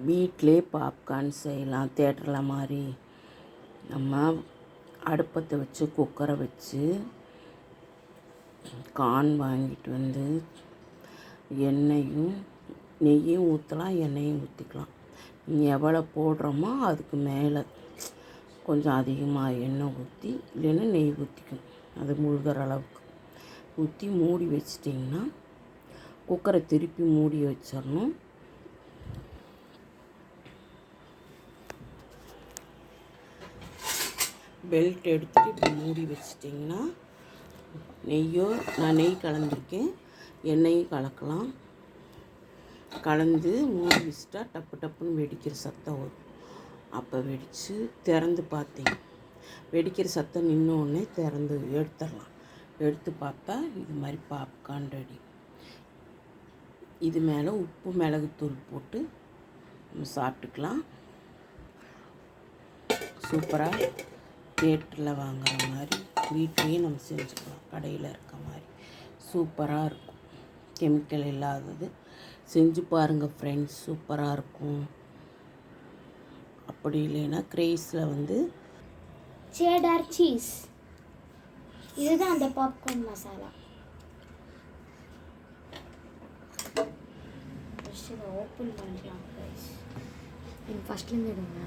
வீட்டிலே பாப்கார்ன் செய்யலாம். தேட்டரில் மாதிரி நம்ம அடுப்பத்தை வச்சு குக்கரை வச்சு கார்ன் வாங்கிட்டு வந்து எண்ணெயும் நெய்யும் ஊற்றலாம், எண்ணெயும் ஊற்றிக்கலாம். நீங்கள் எவ்வளோ போடுறோமோ அதுக்கு மேலே கொஞ்சம் அதிகமாக எண்ணெய் ஊற்றி இல்லைன்னா நெய் ஊற்றிக்கணும். அது முழுகிற அளவுக்கு ஊற்றி மூடி வச்சிட்டிங்கன்னா குக்கரை திருப்பி மூடி வச்சிடணும். பெல்ட் எடுத்துகிட்டு இப்படி மூடி வச்சிட்டிங்கன்னா நான் நெய் கலந்துருக்கேன், எண்ணெயும் கலக்கலாம். கலந்து மூடி வச்சிட்டா டப்பு டப்புன்னு வெடிக்கிற சத்தம் வரும். அப்போ வெடித்து திறந்து பார்த்தீங்க, வெடிக்கிற சத்தம் நின்னோடனே திறந்து எடுத்துடலாம். எடுத்து பார்த்தா இது மாதிரி பாப்கார்ன் ரெடி. இது மேலே உப்பு மிளகுத்தூள் போட்டு நம்ம சாப்பிட்டுக்கலாம். சூப்பராக தியேட்டரில் வாங்குற மாதிரி வீட்லேயே நம்ம செஞ்சுக்கலாம். கடையில் இருக்க மாதிரி சூப்பராக இருக்கும். கெமிக்கல் இல்லாதது. செஞ்சு பாருங்கள் ஃப்ரெண்ட்ஸ், சூப்பராக இருக்கும். அப்படி இல்லைன்னா கிரேஸில் வந்து சேடார் சீஸ், இதுதான் அந்த பாப்கார்ன் மசாலா. ஓப்பன் பண்ணலாம். ஃபஸ்ட்லேருந்து எடுங்க.